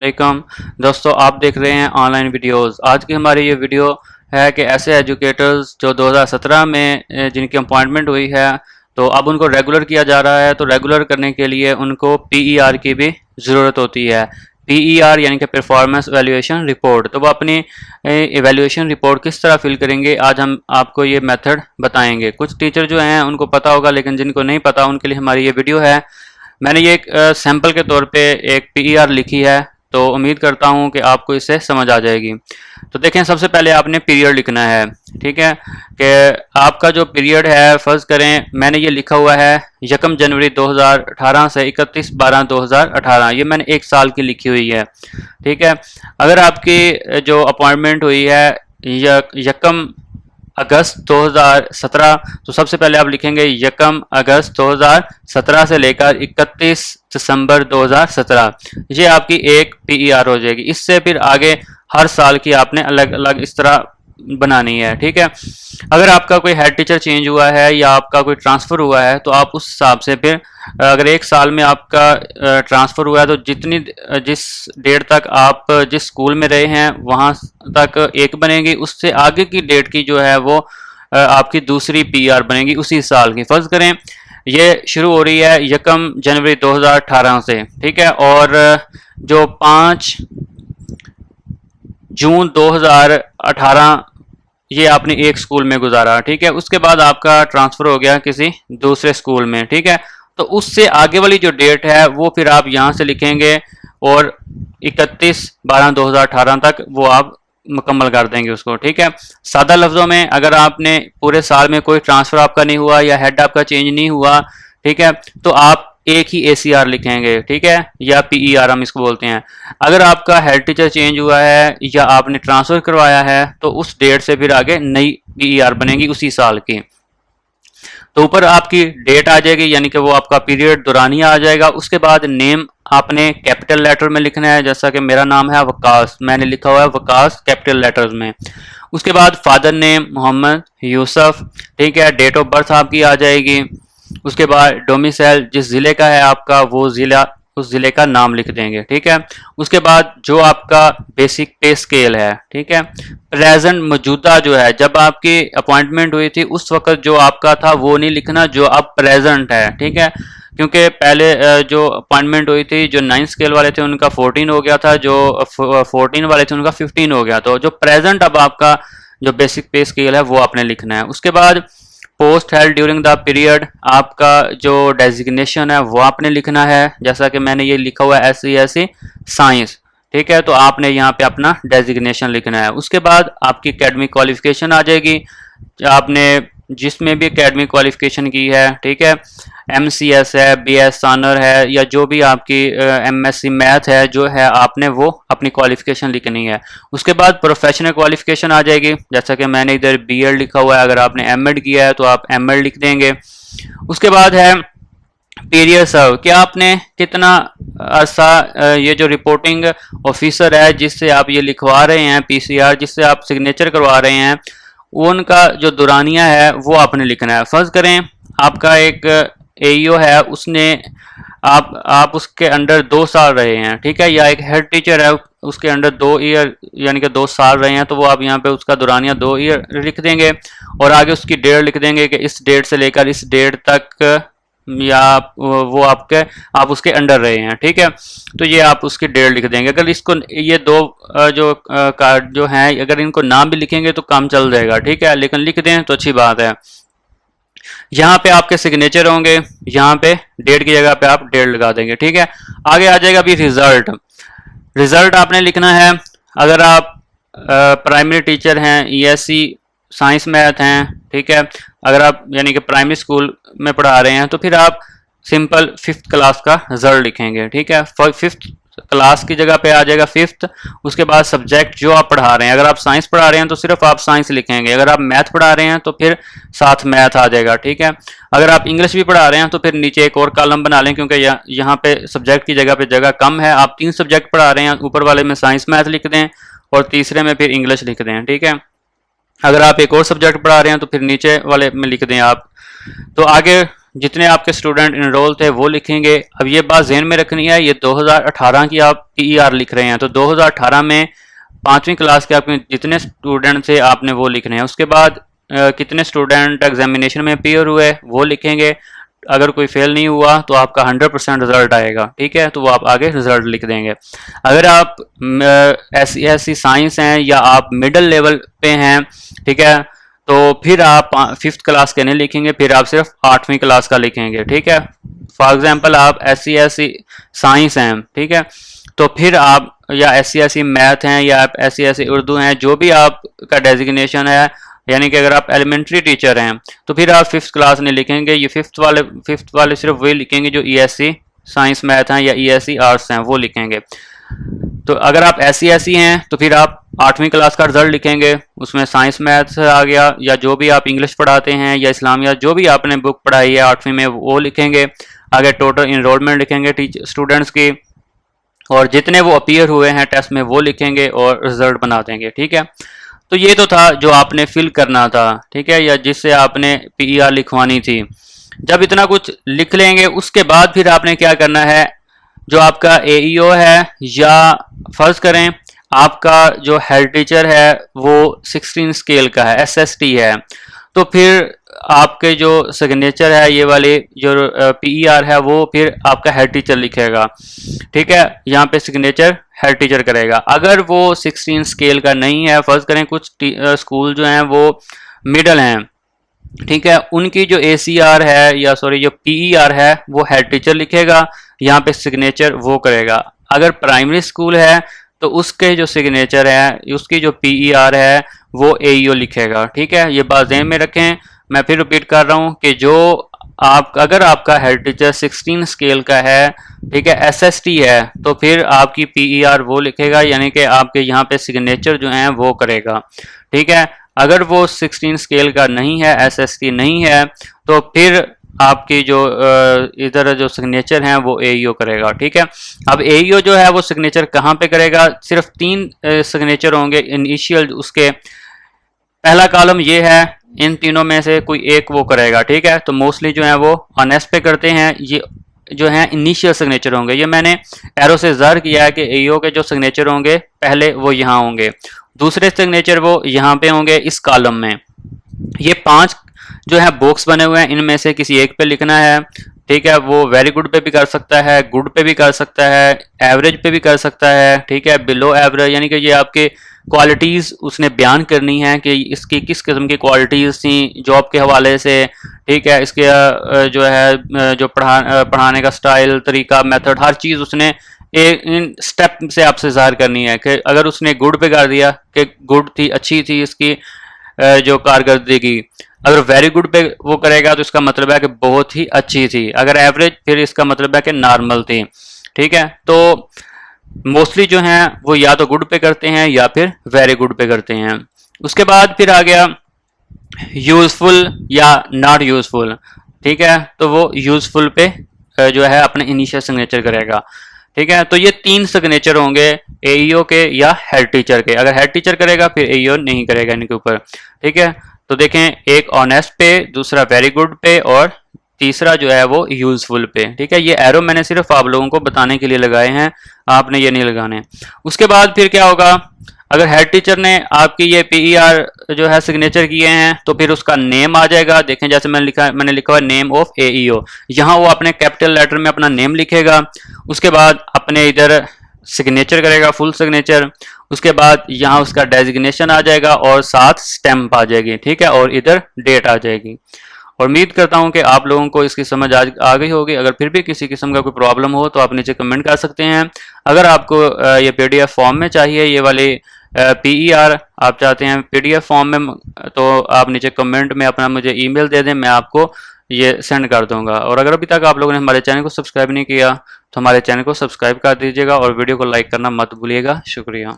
वालेकुम दोस्तों, आप देख रहे हैं ऑनलाइन वीडियोस। आज की हमारी ये वीडियो है कि ऐसे एजुकेटर्स जो 2017 में जिनकी अपॉइंटमेंट हुई है तो अब उनको रेगुलर किया जा रहा है। तो रेगुलर करने के लिए उनको पीईआर की भी ज़रूरत होती है। पीईआर यानी कि परफॉर्मेंस एवेल्यूएशन रिपोर्ट। तो वो अपनी एवेल्यूएशन रिपोर्ट किस तरह फिल करेंगे, आज हम आपको ये मेथड बताएंगे। कुछ टीचर जो हैं उनको पता होगा, लेकिन जिनको नहीं पता उनके लिए हमारी ये वीडियो है। मैंने ये एक सैम्पल के तौर पे एक पीईआर लिखी है, तो उम्मीद करता हूँ कि आपको इससे समझ आ जाएगी। तो देखें, सबसे पहले आपने पीरियड लिखना है। ठीक है कि आपका जो पीरियड है, फ़र्ज़ करें मैंने ये लिखा हुआ है 1 जनवरी 2018 से 31/12/2018। ये मैंने एक साल की लिखी हुई है। ठीक है, अगर आपकी जो अपॉइंटमेंट हुई है 1 अगस्त 2017, तो सबसे पहले आप लिखेंगे 1 अगस्त 2017 से लेकर 31 दिसंबर 2017। ये आपकी एक पीईआर हो जाएगी। इससे फिर आगे हर साल की आपने अलग अलग इस तरह बनानी है। ठीक है, अगर आपका कोई हेड टीचर चेंज हुआ है या आपका कोई ट्रांसफ़र हुआ है तो आप उस हिसाब से फिर अगर एक साल में आपका ट्रांसफ़र हुआ है तो जिस डेट तक आप जिस स्कूल में रहे हैं वहाँ तक एक बनेगी, उससे आगे की डेट की जो है वो आपकी दूसरी पीआर बनेगी उसी साल की। फ़र्ज़ करें ये शुरू हो रही है 1 जनवरी 2018 से। ठीक है, और जो 5 जून 2018 ये आपने एक स्कूल में गुजारा। ठीक है, उसके बाद आपका ट्रांसफ़र हो गया किसी दूसरे स्कूल में। ठीक है, तो उससे आगे वाली जो डेट है वो फिर आप यहाँ से लिखेंगे और 31/12/2018 तक वो आप मुकम्मल कर देंगे उसको। ठीक है, सादा लफ्ज़ों में अगर आपने पूरे साल में कोई ट्रांसफ़र आपका नहीं हुआ या हेड आपका चेंज नहीं हुआ, ठीक है, तो आप एक ही एसीआर लिखेंगे। ठीक है, या पीईआर हम इसको बोलते हैं। अगर आपका हेड टीचर चेंज हुआ है या आपने ट्रांसफ़र करवाया है तो उस डेट से फिर आगे नई पीईआर बनेगी उसी साल की। तो ऊपर आपकी डेट आ जाएगी, यानी कि वो आपका पीरियड दौरानिया आ जाएगा। उसके बाद नेम आपने कैपिटल लेटर में लिखना है, जैसा कि मेरा नाम है वकास, मैंने लिखा हुआ है वकास कैपिटल लेटर्स में। उसके बाद फादर नेम मोहम्मद यूसुफ। ठीक है, डेट ऑफ बर्थ आपकी आ जाएगी। उसके बाद डोमिसाइल जिस ज़िले का है आपका, वो ज़िला उस ज़िले का नाम लिख देंगे। ठीक है, उसके बाद जो आपका बेसिक पे स्केल है, ठीक है, प्रेजेंट मौजूदा जो है, जब आपकी अपॉइंटमेंट हुई थी उस वक्त जो आपका था वो नहीं लिखना, जो अब प्रेजेंट है। ठीक है, क्योंकि पहले जो अपॉइंटमेंट हुई थी जो 9 स्केल वाले थे उनका 14 हो गया था, जो 14 वाले थे उनका 15 हो गया। तो जो प्रेजेंट अब आपका जो बेसिक पे स्केल है वो आपने लिखना है। उसके बाद post held during the period, आपका जो डेजिग्नेशन है वो आपने लिखना है, जैसा कि मैंने ये लिखा हुआ है SCSE साइंस। ठीक है, तो आपने यहाँ पे अपना डेजिग्नेशन लिखना है। उसके बाद आपकी एकेडमिक क्वालिफिकेशन आ जाएगी, आपने जिसमें भी एकेडमिक क्वालिफिकेशन की है। ठीक है, MCS है, BS ऑनर है, या जो भी आपकी MSc मैथ है जो है, आपने वो अपनी क्वालिफिकेशन लिखनी है। उसके बाद प्रोफेशनल क्वालिफिकेशन आ जाएगी, जैसा कि मैंने इधर BEd लिखा हुआ है। अगर आपने MEd किया है तो आप MEd लिख देंगे। उसके बाद है पीरियड सर्व, कि आपने कितना अर्सा ये जो रिपोर्टिंग ऑफिसर है जिससे आप ये लिखवा रहे हैं PCR, जिससे आप सिग्नेचर करवा रहे हैं, उनका जो दुरानिया है वो आपने लिखना है। फ़र्ज़ करें आपका एक AEO है, उसने आप उसके अंडर 2 साल रहे हैं। ठीक है, या एक हेड टीचर है उसके अंडर 2 ईयर यानी कि 2 साल रहे हैं, तो वो आप यहाँ पे उसका दुरानिया 2 ईयर लिख देंगे और आगे उसकी डेट लिख देंगे कि इस डेट से लेकर इस डेट तक या वो आप उसके अंडर रहे हैं। ठीक है, तो ये आप उसकी डेट लिख देंगे। अगर इसको ये दो जो कार्ड जो हैं, अगर इनको नाम भी लिखेंगे तो काम चल जाएगा। ठीक है, लेकिन लिख दें तो अच्छी बात है। यहाँ पे आपके सिग्नेचर होंगे, यहाँ पे डेट की जगह पे आप डेट लगा देंगे। ठीक है, आगे आ जाएगा अभी रिजल्ट। रिजल्ट आपने लिखना है। अगर आप प्राइमरी टीचर हैं, ESE साइंस मैथ हैं, ठीक है, अगर आप यानी कि प्राइमरी स्कूल में पढ़ा रहे हैं तो फिर आप सिंपल 5th क्लास का रिजल्ट लिखेंगे। ठीक है, 5th क्लास की जगह पे आ जाएगा 5th। उसके बाद सब्जेक्ट जो आप पढ़ा रहे हैं, अगर आप साइंस पढ़ा रहे हैं तो सिर्फ आप साइंस लिखेंगे, अगर आप मैथ पढ़ा रहे हैं तो फिर साथ मैथ आ जाएगा। ठीक है, अगर आप इंग्लिश भी पढ़ा रहे हैं तो फिर नीचे एक और कॉलम बना लें, क्योंकि यहाँ पे सब्जेक्ट की जगह पे जगह कम है। आप 3 सब्जेक्ट पढ़ा रहे हैं, ऊपर वाले में साइंस मैथ लिख दें और तीसरे में फिर इंग्लिश लिख दें। ठीक है, अगर आप एक और सब्जेक्ट पढ़ा रहे हैं तो फिर नीचे वाले में लिख दें आप। तो आगे जितने आपके स्टूडेंट इनरोल थे वो लिखेंगे। अब ये बात ज़हन में रखनी है, ये 2018 की आप PER लिख रहे हैं, तो 2018 में 5वीं क्लास के आपके जितने स्टूडेंट थे आपने वो लिखने हैं। उसके बाद कितने स्टूडेंट एग्जामिनेशन में अपीयर हुए वो लिखेंगे। अगर कोई फेल नहीं हुआ तो आपका 100% रिजल्ट आएगा, ठीक है, तो वो आप आगे रिजल्ट लिख देंगे। अगर आप SC साइंस हैं या आप मिडिल लेवल पे हैं, ठीक है, तो फिर आप 5th क्लास के नहीं लिखेंगे, फिर आप सिर्फ 8वीं क्लास का लिखेंगे, ठीक है। फॉर एग्जांपल आप SC साइंस हैं, ठीक है, तो फिर आप या SC मैथ हैं या आप SC उर्दू हैं, जो भी आपका डेजिग्नेशन है, यानी कि अगर आप एलिमेंट्री टीचर हैं तो फिर आप 5th क्लास नहीं लिखेंगे, ये 5th वाले सिर्फ वही लिखेंगे जो ESC साइंस मैथ हैं या ESC आर्ट्स हैं वो लिखेंगे। तो अगर आप SC हैं तो फिर आप 8वीं क्लास का रिजल्ट लिखेंगे, उसमें साइंस मैथ्स आ गया या जो भी आप इंग्लिश पढ़ाते हैं या इस्लामिया जो भी आपने बुक पढ़ाई है 8वीं में वो लिखेंगे। आगे टोटल इनरोलमेंट लिखेंगे स्टूडेंट्स की, और जितने वो अपीयर हुए हैं टेस्ट में वो लिखेंगे और रिजल्ट बना देंगे, ठीक है। तो ये तो था जो आपने फिल करना था, ठीक है, या जिससे आपने PER लिखवानी थी। जब इतना कुछ लिख लेंगे उसके बाद फिर आपने क्या करना है, जो आपका AEO है या फर्ज करें आपका जो हेड टीचर है वो 16 स्केल का है, SST है, तो फिर आपके जो सिग्नेचर है ये वाले जो PER है वो फिर आपका हेड टीचर लिखेगा, ठीक है, यहाँ पे सिग्नेचर हेड टीचर करेगा। अगर वो 16 स्केल का नहीं है, फर्ज करें कुछ स्कूल जो हैं वो मिडल हैं, ठीक है, उनकी जो ACR है या सॉरी जो PER है वो हेड टीचर लिखेगा, यहाँ पे सिग्नेचर वो करेगा। अगर प्राइमरी स्कूल है तो उसके जो सिग्नेचर है उसकी जो PER है वो AEO लिखेगा, ठीक है, ये बात ध्यान में रखें। मैं फिर रिपीट कर रहा हूँ कि जो अगर आपका हेड टीचर 16 स्केल का है, ठीक है, SST है, तो फिर आपकी PER वो लिखेगा, यानी कि आपके यहाँ पे सिग्नेचर जो हैं वो करेगा, ठीक है। अगर वो 16 स्केल का नहीं है, SST नहीं है, तो फिर आपकी जो इधर जो सिग्नेचर हैं वो AEO करेगा, ठीक है। अब AEO जो है वो सिग्नेचर कहाँ पे करेगा, सिर्फ 3 सिग्नेचर होंगे इनिशियल, उसके पहला कॉलम ये है, इन तीनों में से कोई एक वो करेगा, ठीक है। तो मोस्टली जो है वो ऑनेस्ट पे करते हैं, ये जो है इनिशियल सिग्नेचर होंगे। ये मैंने एरो से ज़ाहिर किया है कि AEO के जो सिग्नेचर होंगे पहले वो यहाँ होंगे, दूसरे सिग्नेचर वो यहाँ पे होंगे इस कॉलम में। ये 5 जो है बॉक्स बने हुए हैं, इनमें से किसी एक पे लिखना है, ठीक है। वो वेरी गुड पे भी कर सकता है, गुड पे भी कर सकता है, एवरेज पे भी कर सकता है, ठीक है, बिलो एवरेज, यानी कि ये आपके क्वालिटीज़ उसने बयान करनी है कि इसकी किस किस्म की क्वालिटीज़ थी जॉब के हवाले से, ठीक है। इसके जो है जो पढ़ाने का स्टाइल, तरीका, मेथड, हर चीज़ उसने इन स्टेप से आपसे ज़ाहिर करनी है। कि अगर उसने गुड पे कर दिया कि गुड थी, अच्छी थी इसकी जो कारकर्दगी, अगर वेरी गुड पे वो करेगा तो इसका मतलब है कि बहुत ही अच्छी थी, अगर एवरेज फिर इसका मतलब है कि नॉर्मल थी, ठीक है। तो मोस्टली जो हैं वो या तो गुड पे करते हैं या फिर वेरी गुड पे करते हैं। उसके बाद फिर आ गया यूजफुल या नॉट यूजफुल, ठीक है, तो वो यूजफुल पे जो है अपने इनिशियल सिग्नेचर करेगा, ठीक है। तो ये 3 सिग्नेचर होंगे AEO के या हेड टीचर के। अगर हेड टीचर करेगा फिर AEO नहीं करेगा इनके ऊपर, ठीक है। तो देखें, एक ऑनेस्ट पे, दूसरा वेरी गुड पे और तीसरा जो है वो यूजफुल पे, ठीक है। ये एरो मैंने सिर्फ आप लोगों को बताने के लिए लगाए हैं, आपने ये नहीं लगाने। उसके बाद फिर क्या होगा, अगर हेड टीचर ने आपकी ये PER जो है सिग्नेचर किए हैं तो फिर उसका नेम आ जाएगा। देखें जैसे मैंने लिखा हुआ नेम ऑफ AEO, यहाँ वो अपने कैपिटल लेटर में अपना नेम लिखेगा, उसके बाद अपने इधर सिग्नेचर करेगा, फुल सिग्नेचर, उसके बाद यहाँ उसका डेजिग्नेशन आ जाएगा और साथ स्टैम्प आ जाएगी, ठीक है, और इधर डेट आ जाएगी। और उम्मीद करता हूँ कि आप लोगों को इसकी समझ आ गई होगी। अगर फिर भी किसी किस्म का कोई प्रॉब्लम हो तो आप नीचे कमेंट कर सकते हैं। अगर आपको ये PDF फॉर्म में चाहिए, ये वाले PER आप चाहते हैं PDF फॉर्म में, तो आप नीचे कमेंट में अपना मुझे ईमेल दे दें, मैं आपको ये सेंड कर दूंगा। और अगर अभी तक आप लोगों ने हमारे चैनल को सब्सक्राइब नहीं किया तो हमारे चैनल को सब्सक्राइब कर दीजिएगा और वीडियो को लाइक करना मत भूलिएगा। शुक्रिया।